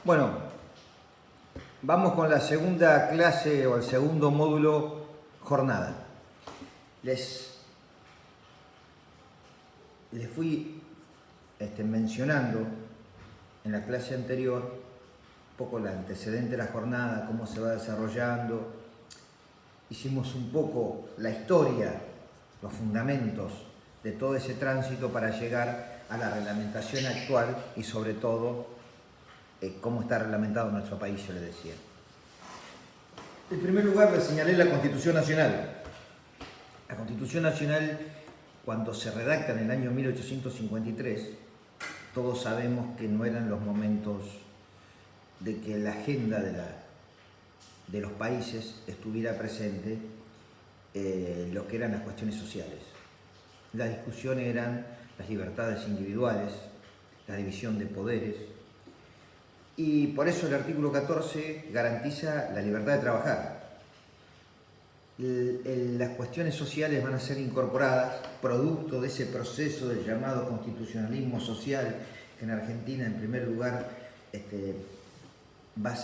Bueno, vamos con la segunda clase o el segundo módulo, jornada. Les fui mencionando en la clase anterior un poco el antecedente de la jornada, cómo se va desarrollando. Hicimos un poco la historia, los fundamentos de todo ese tránsito para llegar a la reglamentación actual y sobre todo cómo está reglamentado en nuestro país, yo les decía. En primer lugar, les señalé la Constitución Nacional. La Constitución Nacional, cuando se redacta en el año 1853, todos sabemos que no eran los momentos de que la agenda de los países estuviera presente lo que eran las cuestiones sociales. La discusión eran las libertades individuales, la división de poderes, y por eso el artículo 14 garantiza la libertad de trabajar. Las cuestiones sociales van a ser incorporadas producto de ese proceso del llamado constitucionalismo social, que en Argentina en primer lugar va a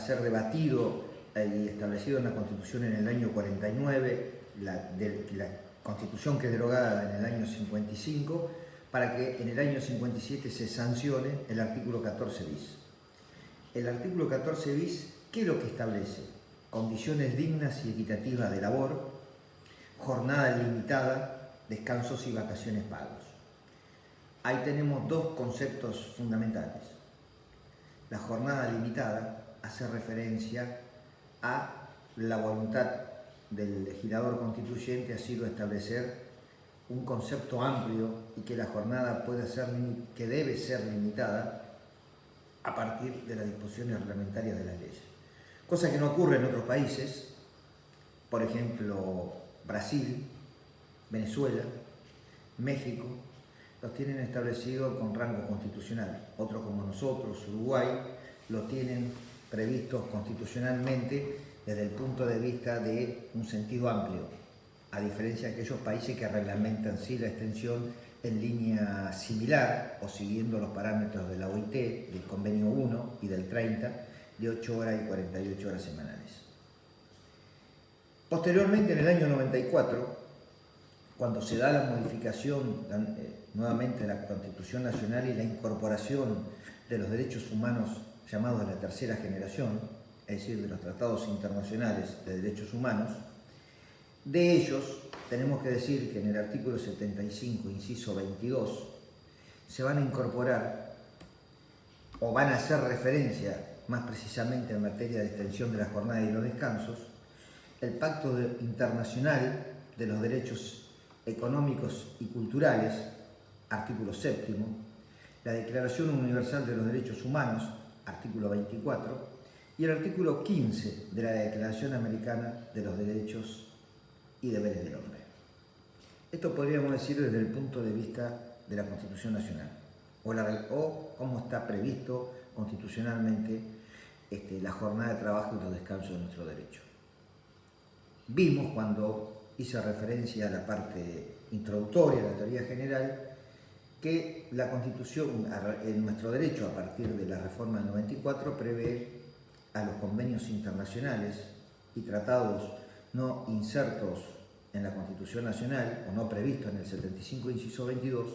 ser debatido y establecido en la Constitución en el año 49, la Constitución que es derogada en el año 55, para que en el año 57 se sancione el artículo 14 bis. El artículo 14 bis, ¿qué es lo que establece? Condiciones dignas y equitativas de labor, jornada limitada, descansos y vacaciones pagos. Ahí tenemos dos conceptos fundamentales. La jornada limitada hace referencia a la voluntad del legislador constituyente, ha sido establecer un concepto amplio y que la jornada que debe ser limitada a partir de las disposiciones reglamentarias de las leyes. Cosa que no ocurre en otros países, por ejemplo, Brasil, Venezuela, México, los tienen establecidos con rango constitucional. Otros como nosotros, Uruguay, lo tienen previstos constitucionalmente desde el punto de vista de un sentido amplio, a diferencia de aquellos países que reglamentan sí la extensión en línea similar o siguiendo los parámetros de la OIT, del convenio 1 y del 30, de 8 horas y 48 horas semanales. Posteriormente, en el año 94, cuando se da la modificación nuevamente de la Constitución Nacional y la incorporación de los derechos humanos llamados de la tercera generación, es decir, de los tratados internacionales de derechos humanos, de ellos tenemos que decir que en el artículo 75, inciso 22, se van a incorporar o van a hacer referencia, más precisamente en materia de extensión de la jornada y los descansos, el Pacto Internacional de los Derechos Económicos y Culturales, artículo 7, la Declaración Universal de los Derechos Humanos, artículo 24, y el artículo 15 de la Declaración Americana de los Derechos y Deberes del Hombre. Esto podríamos decir desde el punto de vista de la Constitución Nacional, o cómo está previsto constitucionalmente la jornada de trabajo y los descansos de nuestro derecho. Vimos cuando hice referencia a la parte introductoria, a la teoría general, que la Constitución, en nuestro derecho, a partir de la reforma del 94, prevé a los convenios internacionales y tratados no insertos en la Constitución Nacional o no previstos en el 75, inciso 22,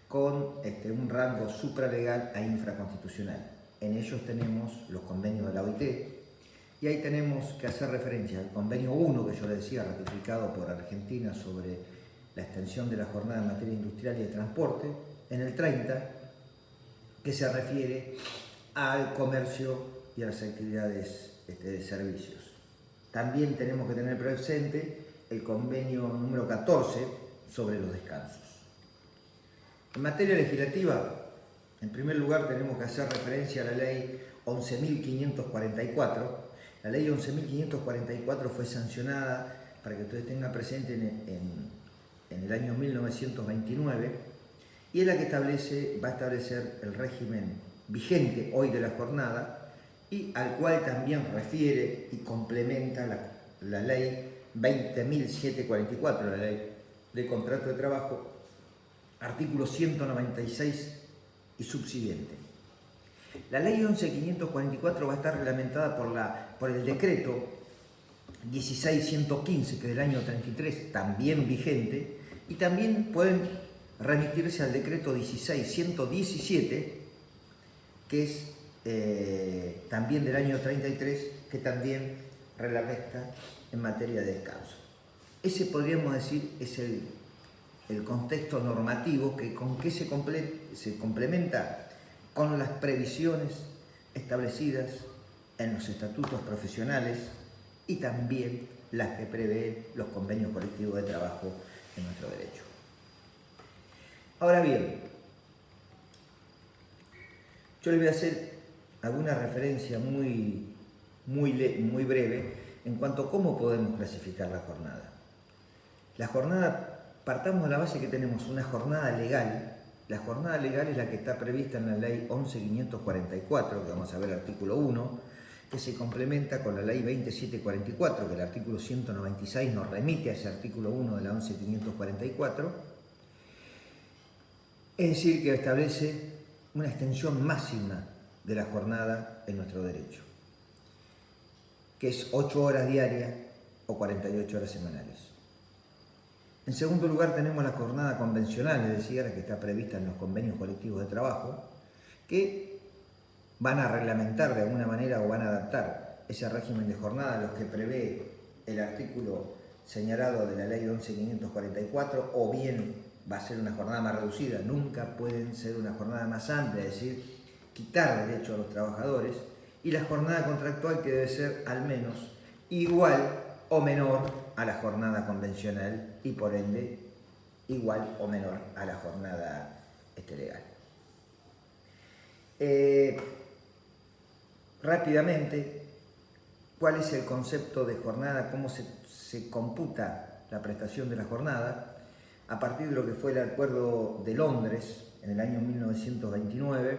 con un rango supralegal e infraconstitucional. En ellos tenemos los convenios de la OIT y ahí tenemos que hacer referencia al convenio 1, que yo le decía, ratificado por Argentina sobre la extensión de la jornada en materia industrial y de transporte, en el 30, que se refiere al comercio y a las actividades de servicios. También tenemos que tener presente el convenio número 14 sobre los descansos. En materia legislativa, en primer lugar tenemos que hacer referencia a la ley 11.544. La ley 11.544 fue sancionada, para que ustedes tengan presente, en el año 1929, y es la que va a establecer el régimen vigente hoy de la jornada, y al cual también refiere y complementa la ley 20.744, la ley de contrato de trabajo, artículo 196 y subsiguiente. La ley 11.544 va a estar reglamentada por el decreto 16.115, que es del año 33, también vigente, y también pueden remitirse al decreto 16.117, que es también del año 33, que también reglamenta en materia de descanso. Ese, podríamos decir, es el contexto normativo con que se complementa con las previsiones establecidas en los estatutos profesionales y también las que prevén los convenios colectivos de trabajo en nuestro derecho. Ahora bien, yo les voy a hacer alguna referencia muy breve en cuanto a cómo podemos clasificar la jornada. La jornada, partamos de la base que tenemos una jornada legal. La jornada legal es la que está prevista en la ley 11.544, que vamos a ver el artículo 1, que se complementa con la ley 27.44, que el artículo 196 nos remite a ese artículo 1 de la 11.544, es decir, que establece una extensión máxima de la jornada en nuestro derecho, que es 8 horas diarias o 48 horas semanales. En segundo lugar tenemos la jornada convencional, es decir, la que está prevista en los convenios colectivos de trabajo, que van a reglamentar de alguna manera o van a adaptar ese régimen de jornada a los que prevé el artículo señalado de la ley 11.544, o bien va a ser una jornada más reducida, nunca pueden ser una jornada más amplia, es decir, quitar derecho a los trabajadores, y la jornada contractual, que debe ser al menos igual o menor a la jornada convencional y por ende igual o menor a la jornada legal. Rápidamente, ¿cuál es el concepto de jornada? ¿Cómo se computa la prestación de la jornada? A partir de lo que fue el Acuerdo de Londres en el año 1929,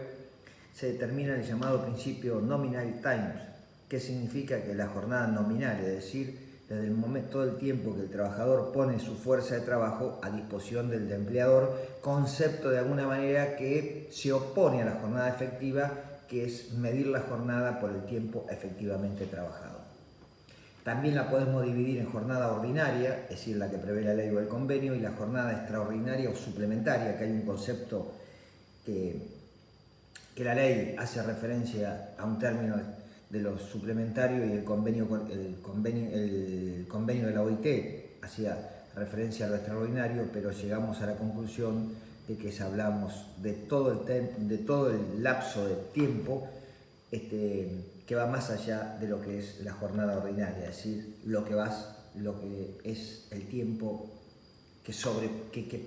se determina el llamado principio nominal times, que significa que la jornada nominal, es decir, desde el momento, todo el tiempo que el trabajador pone su fuerza de trabajo a disposición del empleador, concepto de alguna manera que se opone a la jornada efectiva, que es medir la jornada por el tiempo efectivamente trabajado. También la podemos dividir en jornada ordinaria, es decir, la que prevé la ley o el convenio, y la jornada extraordinaria o suplementaria, que hay un concepto que la ley hace referencia a un término de lo suplementario, y el convenio de la OIT hacía referencia a lo extraordinario, pero llegamos a la conclusión de que si hablamos de todo el lapso de tiempo que va más allá de lo que es la jornada ordinaria, es decir, lo que es el tiempo que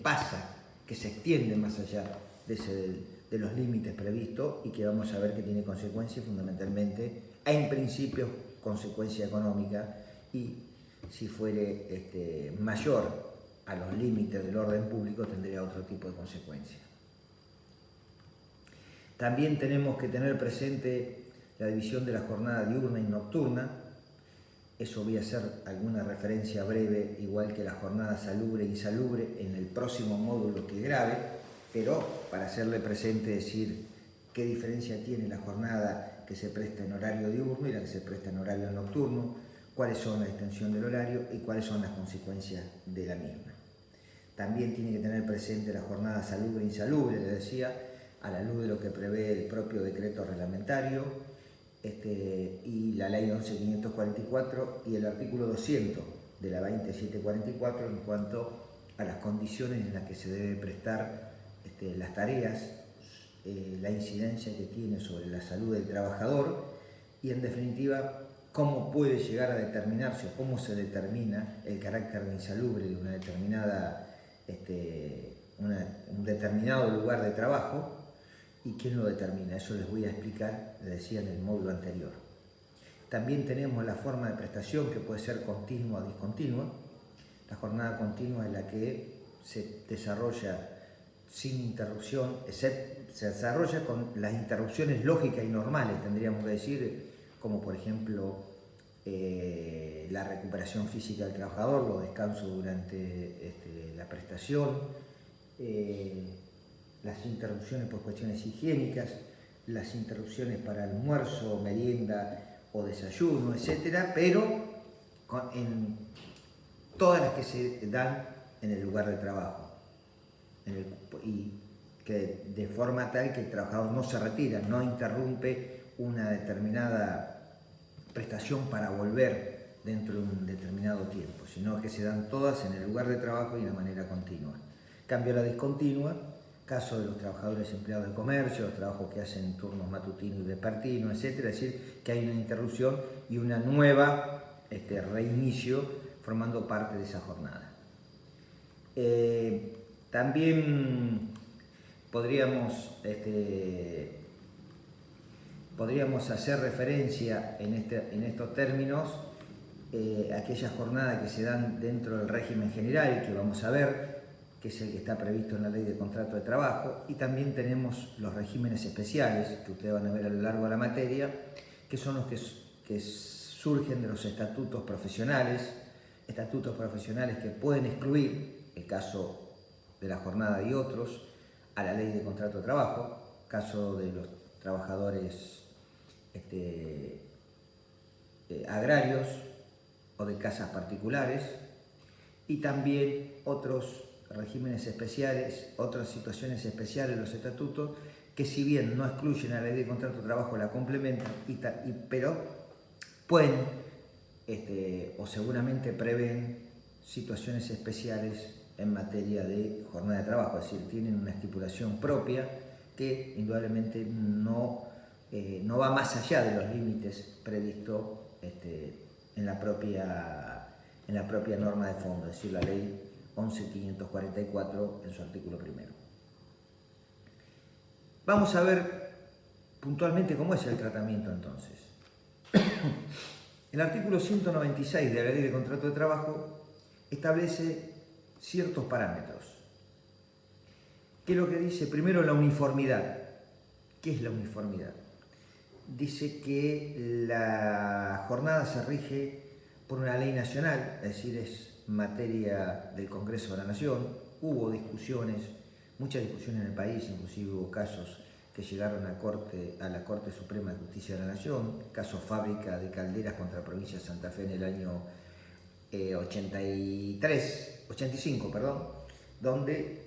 pasa, que se extiende más allá de los límites previstos, y que vamos a ver que tiene consecuencias fundamentalmente, en principio, consecuencia económica, y si fuere mayor a los límites del orden público tendría otro tipo de consecuencia. También tenemos que tener presente la división de la jornada diurna y nocturna. Eso voy a hacer alguna referencia breve, igual que la jornada salubre e insalubre, en el próximo módulo que grabe, pero para hacerle presente, decir qué diferencia tiene la jornada que se presta en horario diurno y la que se presta en horario nocturno, cuáles son la extensión del horario y cuáles son las consecuencias de la misma. También tiene que tener presente la jornada salubre e insalubre, les decía, a la luz de lo que prevé el propio decreto reglamentario y la ley 11.544 y el artículo 200 de la 27.44 en cuanto a las condiciones en las que se debe prestar las tareas, la incidencia que tiene sobre la salud del trabajador y, en definitiva, cómo puede llegar a determinarse o cómo se determina el carácter de insalubre de una determinada, un determinado lugar de trabajo y quién lo determina. Eso les voy a explicar, les decía en el módulo anterior. También tenemos la forma de prestación, que puede ser continua o discontinua. La jornada continua es la que se desarrolla sin interrupción, se desarrolla con las interrupciones lógicas y normales, tendríamos que decir, como por ejemplo la recuperación física del trabajador, los descansos durante la prestación, las interrupciones por cuestiones higiénicas, las interrupciones para almuerzo, merienda o desayuno, etcétera, pero en todas las que se dan en el lugar de trabajo, y que de forma tal que el trabajador no se retira, no interrumpe una determinada prestación para volver dentro de un determinado tiempo, sino que se dan todas en el lugar de trabajo y de manera continua. Cambio la discontinua, caso de los trabajadores empleados de comercio, los trabajos que hacen turnos matutinos y vespertinos, etcétera, es decir, que hay una interrupción y una nueva reinicio formando parte de esa jornada. También podríamos hacer referencia en estos términos a aquellas jornadas que se dan dentro del régimen general que vamos a ver, que es el que está previsto en la Ley de Contrato de Trabajo, y también tenemos los regímenes especiales que ustedes van a ver a lo largo de la materia, que son los que surgen de los estatutos profesionales que pueden excluir, el caso de la jornada y otros, a la Ley de Contrato de Trabajo, caso de los trabajadores agrarios o de casas particulares, y también otros regímenes especiales, otras situaciones especiales de los estatutos que, si bien no excluyen a la Ley de Contrato de Trabajo, la complementan, pero pueden o seguramente prevén situaciones especiales en materia de jornada de trabajo, es decir, tienen una estipulación propia que indudablemente no va más allá de los límites previstos en la propia norma de fondo, es decir, la Ley 11.544 en su artículo primero. Vamos a ver puntualmente cómo es el tratamiento entonces. El artículo 196 de la Ley de Contrato de Trabajo establece ciertos parámetros. ¿Qué es lo que dice? Primero, la uniformidad. ¿Qué es la uniformidad? Dice que la jornada se rige por una ley nacional, es decir, es materia del Congreso de la Nación. Hubo discusiones, muchas discusiones en el país, inclusive hubo casos que llegaron a la Corte Suprema de Justicia de la Nación, caso Fábrica de Calderas contra la provincia de Santa Fe en el año 85, donde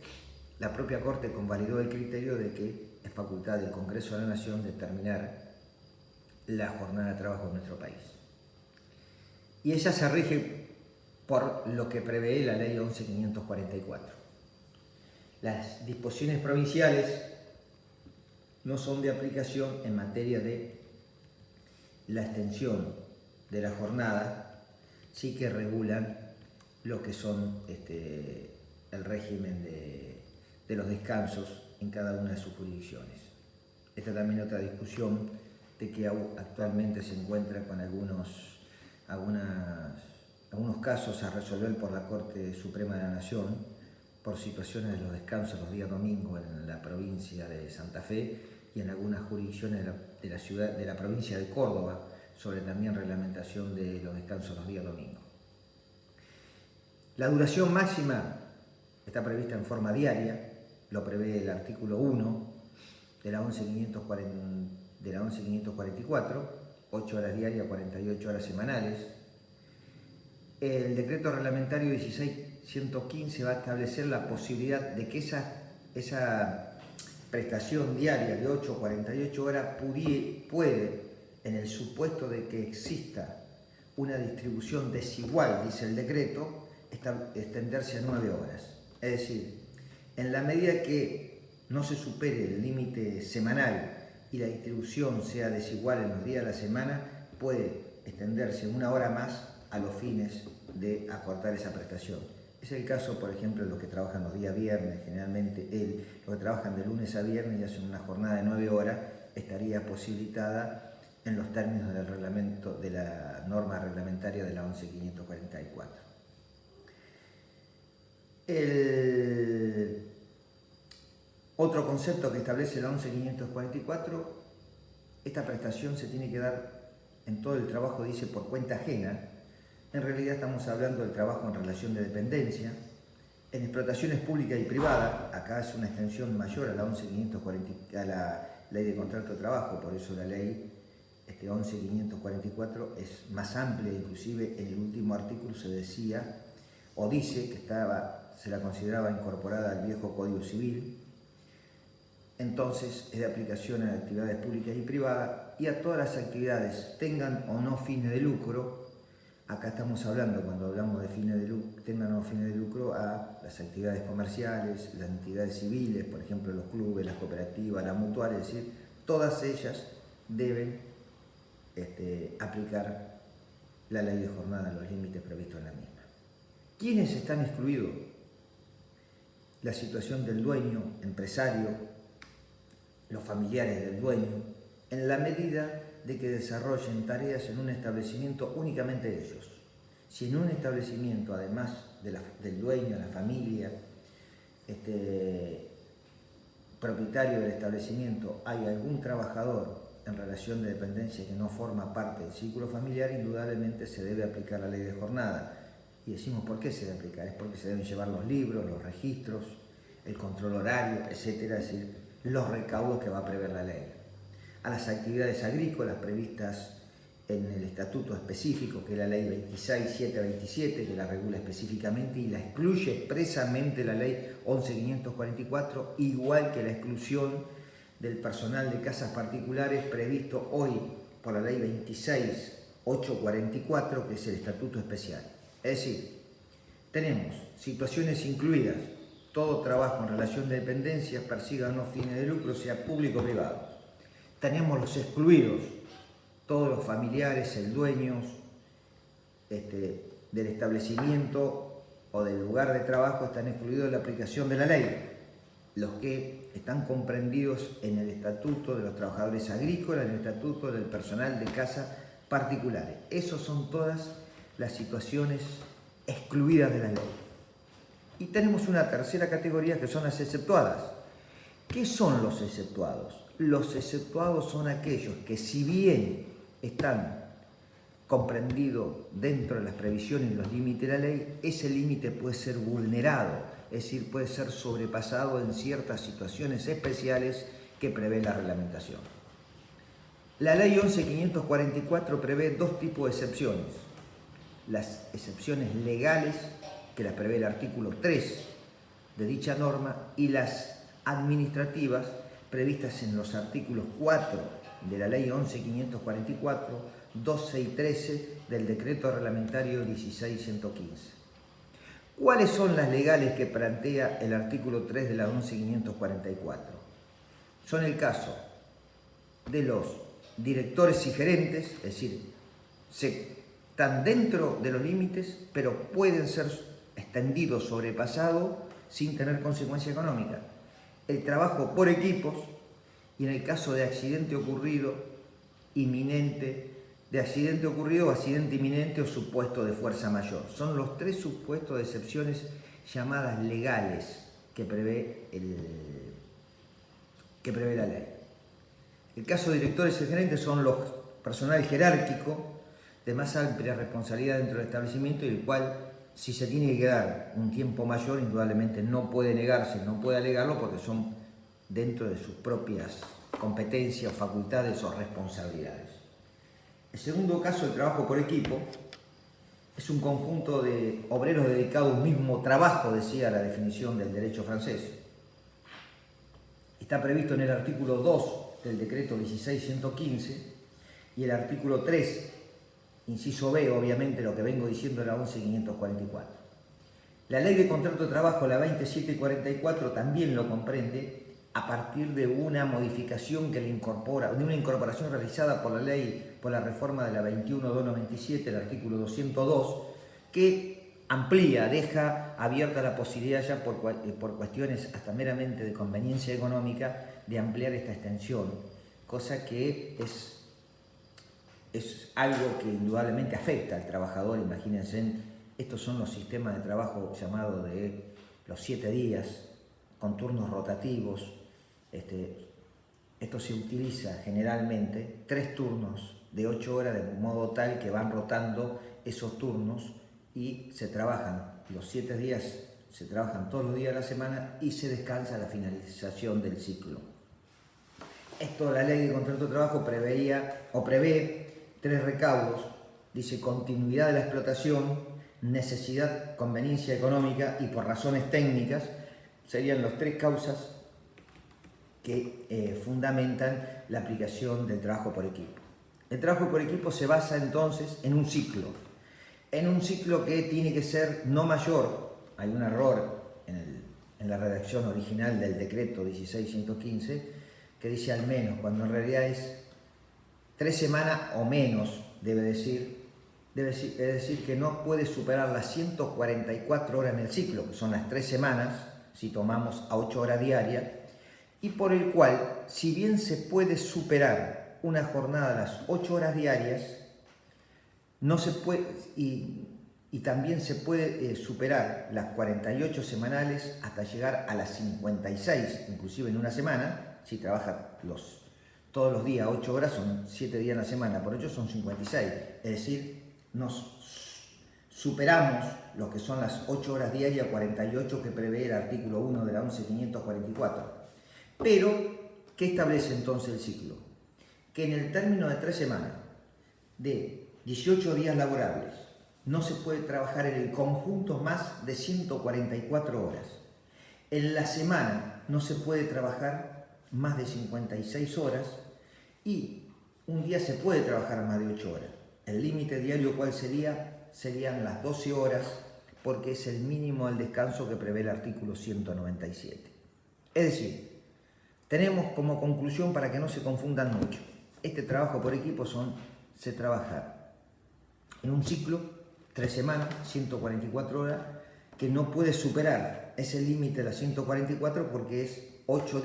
la propia Corte convalidó el criterio de que es facultad del Congreso de la Nación determinar la jornada de trabajo en nuestro país. Y ella se rige por lo que prevé la Ley 11.544. Las disposiciones provinciales no son de aplicación en materia de la extensión de la jornada, sí que regulan lo que son el régimen de los descansos en cada una de sus jurisdicciones. Esta también otra discusión de que actualmente se encuentra con algunos casos a resolver por la Corte Suprema de la Nación por situaciones de los descansos los días domingos en la provincia de Santa Fe y en algunas jurisdicciones de la provincia de Córdoba sobre también reglamentación de los descansos los días domingos. La duración máxima está prevista en forma diaria, lo prevé el artículo 1 de la 11.544, 8 horas diarias, 48 horas semanales. El decreto reglamentario 16.115 va a establecer la posibilidad de que esa prestación diaria de 8 o 48 horas puede, en el supuesto de que exista una distribución desigual, dice el decreto, extenderse a 9 horas. Es decir, en la medida que no se supere el límite semanal y la distribución sea desigual en los días de la semana, puede extenderse 1 hora más a los fines de acortar esa prestación. Es el caso, por ejemplo, de los que trabajan los días viernes, generalmente los que trabajan de lunes a viernes y hacen una jornada de 9 horas, estaría posibilitada en los términos del reglamento, de la norma reglamentaria de la 11.544. El otro concepto que establece la 11.544, esta prestación se tiene que dar en todo el trabajo, dice, por cuenta ajena. En realidad estamos hablando del trabajo en relación de dependencia. En explotaciones públicas y privadas, acá es una extensión mayor a la ley de contrato de trabajo, por eso la ley 11.544 es más amplia, inclusive en el último artículo se decía o dice que se la consideraba incorporada al viejo Código Civil. Entonces es de aplicación a actividades públicas y privadas y a todas las actividades, tengan o no fines de lucro. Acá estamos hablando, cuando hablamos de fines de lucro, tengan o no fines de lucro, a las actividades comerciales, las entidades civiles, por ejemplo los clubes, las cooperativas, las mutuales, es decir, todas ellas deben aplicar la ley de jornada, los límites previstos en la misma. ¿Quiénes están excluidos? La situación del dueño, empresario, los familiares del dueño, en la medida de que desarrollen tareas en un establecimiento únicamente ellos. Si en un establecimiento, además del dueño, la familia, propietario del establecimiento, hay algún trabajador en relación de dependencia que no forma parte del círculo familiar, indudablemente se debe aplicar la ley de jornada. Y decimos, ¿por qué se debe aplicar? Es porque se deben llevar los libros, los registros, el control horario, etcétera, es decir, los recaudos que va a prever la ley. A las actividades agrícolas previstas en el estatuto específico, que es la ley 26727, que la regula específicamente y la excluye expresamente la ley 11.544, igual que la exclusión del personal de casas particulares previsto hoy por la ley 26844, que es el estatuto especial. Es decir, tenemos situaciones incluidas: todo trabajo en relación de dependencia, persiga o no fines de lucro, sea público o privado. Tenemos los excluidos: todos los familiares, el dueño del establecimiento o del lugar de trabajo están excluidos de la aplicación de la ley. Los que están comprendidos en el estatuto de los trabajadores agrícolas, en el estatuto del personal de casa particulares. Esas son todas las situaciones excluidas de la ley. Y tenemos una tercera categoría, que son las exceptuadas. ¿Qué son los exceptuados? Los exceptuados son aquellos que, si bien están comprendidos dentro de las previsiones y los límites de la ley, ese límite puede ser vulnerado, es decir, puede ser sobrepasado en ciertas situaciones especiales que prevé la reglamentación. La ley 11.544 prevé dos tipos de excepciones: las excepciones legales, que las prevé el artículo 3 de dicha norma, y las administrativas, previstas en los artículos 4 de la ley 11.544, 12 y 13 del decreto reglamentario 16.115. ¿Cuáles son las legales que plantea el artículo 3 de la 11.544? Son el caso de los directores y gerentes, es decir, están dentro de los límites, pero pueden ser extendidos, sobrepasados, sin tener consecuencia económica. El trabajo por equipos, y en el caso de accidente ocurrido, inminente, de accidente ocurrido, accidente inminente o supuesto de fuerza mayor. Son los tres supuestos de excepciones llamadas legales que prevé la ley. El caso de directores y gerentes son los personal jerárquico de más amplia responsabilidad dentro del establecimiento, y el cual, si se tiene que dar un tiempo mayor, indudablemente no puede negarse, no puede alegarlo, porque son dentro de sus propias competencias, facultades o responsabilidades. El segundo caso, el trabajo por equipo, es un conjunto de obreros dedicados a un mismo trabajo, decía la definición del derecho francés. Está previsto en el artículo 2 del decreto 16.115 y el artículo 3, inciso B, obviamente lo que vengo diciendo de la 11.544. La ley de contrato de trabajo, la 27.44, también lo comprende a partir de una modificación que le incorpora, de una incorporación realizada por la ley, por la reforma de la 21.297, el artículo 202, que amplía, deja abierta la posibilidad ya por cuestiones hasta meramente de conveniencia económica de ampliar esta extensión, cosa que es algo que indudablemente afecta al trabajador. Imagínense, estos son los sistemas de trabajo llamados de los 7 días, con turnos rotativos. Esto se utiliza generalmente 3 turnos de 8 horas, de modo tal que van rotando esos turnos y se trabajan los 7 días, se trabajan todos los días de la semana y se descansa a la finalización del ciclo. Esto, la ley de contrato de trabajo prevé tres recaudos. Dice continuidad de la explotación, necesidad, conveniencia económica y por razones técnicas. Serían las tres causas que fundamentan la aplicación del trabajo por equipo. El trabajo por equipo se basa entonces en un ciclo que tiene que ser no mayor. Hay un error en la redacción original del decreto 16.115 que dice al menos, cuando en realidad es 3 semanas o menos, es decir, que no puede superar las 144 horas en el ciclo, que son las 3 semanas, si tomamos a 8 horas diarias, y por el cual, si bien se puede superar una jornada de las 8 horas diarias, no se puede, y también se puede superar las 48 semanales hasta llegar a las 56, inclusive en una semana, si trabaja todos los días 8 horas, son 7 días en la semana, por 8 son 56, es decir, nos superamos lo que son las 8 horas diarias, 48 que prevé el artículo 1 de la 11.544. Pero, ¿qué establece entonces el ciclo? Que en el término de 3 semanas, de 18 días laborables, no se puede trabajar en el conjunto más de 144 horas. En la semana no se puede trabajar más de 56 horas y un día se puede trabajar más de 8 horas. El límite diario, ¿cuál sería? Serían las 12 horas, porque es el mínimo del descanso que prevé el artículo 197. Es decir, tenemos como conclusión, para que no se confundan mucho, este trabajo por equipo se trabaja en un ciclo, 3 semanas, 144 horas, que no puede superar ese límite de las 144 porque es 8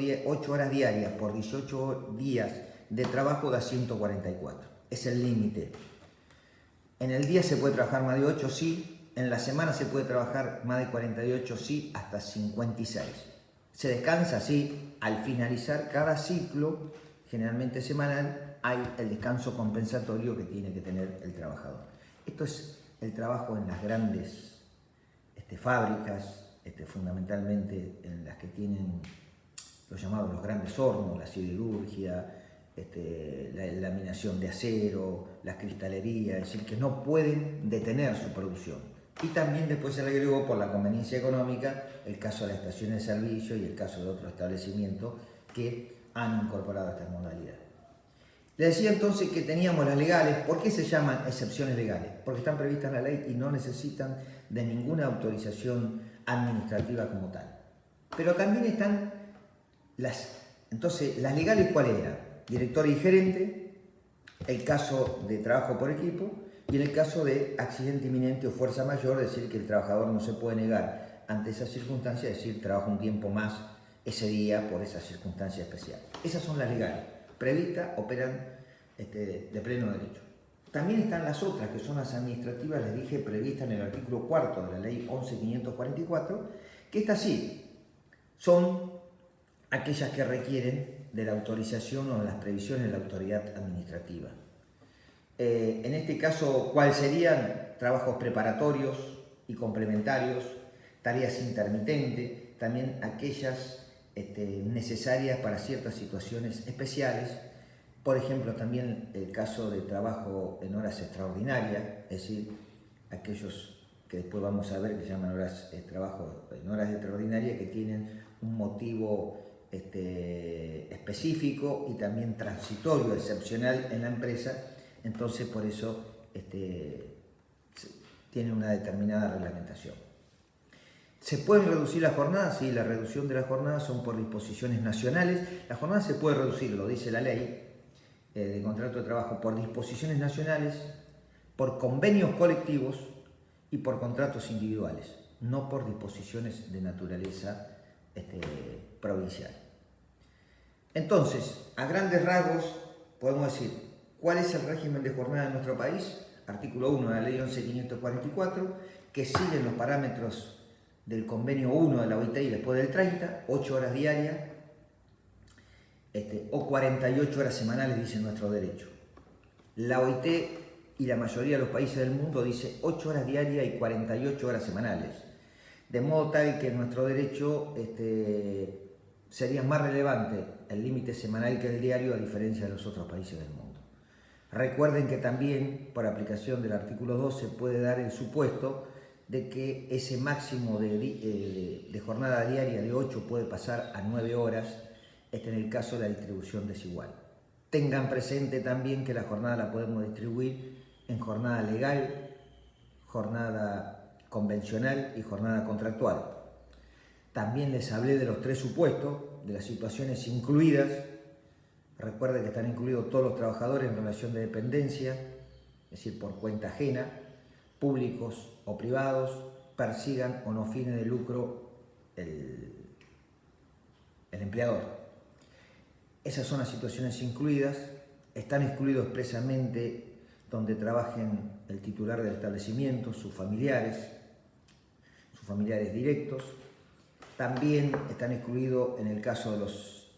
horas diarias por 18 días de trabajo da 144. Es el límite. En el día se puede trabajar más de 8, sí. En la semana se puede trabajar más de 48, sí, hasta 56. Se descansa, sí. Al finalizar cada ciclo, generalmente semanal, hay el descanso compensatorio que tiene que tener el trabajador. Esto es el trabajo en las grandes fábricas, fundamentalmente en las que tienen los llamados los grandes hornos, la siderurgia, la laminación de acero, las cristalerías, es decir, que no pueden detener su producción. Y también después se le agregó, por la conveniencia económica, el caso de las estaciones de servicio y el caso de otros establecimientos que han incorporado esta modalidad. Le decía entonces que teníamos las legales. ¿Por qué se llaman excepciones legales? Porque están previstas en la ley y no necesitan de ninguna autorización administrativa como tal. Pero también están entonces, las legales, ¿cuáles eran? Director y gerente, el caso de trabajo por equipo y en el caso de accidente inminente o fuerza mayor, es decir, que el trabajador no se puede negar ante esas circunstancias, es decir, trabaja un tiempo más ese día por esa circunstancia especial. Esas son las legales, previstas, operan de pleno derecho. También están las otras, que son las administrativas, les dije, previstas en el artículo 4 de la ley 11.544, que estas sí son aquellas que requieren de la autorización o de las previsiones de la autoridad administrativa. En este caso, ¿cuáles serían? Trabajos preparatorios y complementarios, tareas intermitentes, también aquellas necesarias para ciertas situaciones especiales. Por ejemplo, también el caso de trabajo en horas extraordinarias, es decir, aquellos que después vamos a ver que se llaman trabajo en horas extraordinarias, que tienen un motivo específico y también transitorio, excepcional en la empresa. Entonces, por eso tiene una determinada reglamentación. ¿Se pueden reducir las jornadas? Sí, la reducción de las jornadas son por disposiciones nacionales. La jornada se puede reducir, lo dice la ley de contrato de trabajo, por disposiciones nacionales, por convenios colectivos y por contratos individuales, no por disposiciones de naturaleza provincial. Entonces, a grandes rasgos, podemos decir, ¿cuál es el régimen de jornada en nuestro país? Artículo 1 de la ley 11.544, que siguen los parámetros del convenio 1 de la OIT y después del 30, 8 horas diarias, o 48 horas semanales, dice nuestro derecho. La OIT y la mayoría de los países del mundo dice 8 horas diarias y 48 horas semanales. De modo tal que nuestro derecho sería más relevante el límite semanal que el diario, a diferencia de los otros países del mundo. Recuerden que también, por aplicación del artículo 2, se puede dar el supuesto de que ese máximo de jornada diaria de 8 puede pasar a 9 horas, en el caso de la distribución desigual. Tengan presente también que la jornada la podemos distribuir en jornada legal, jornada convencional y jornada contractual. También les hablé de los 3 supuestos, de las situaciones incluidas. Recuerden que están incluidos todos los trabajadores en relación de dependencia, es decir, por cuenta ajena, públicos o privados, persigan o no fines de lucro el empleador. Esas son las situaciones incluidas. Están excluidos expresamente donde trabajen el titular del establecimiento, sus familiares directos. También están excluidos en el caso de los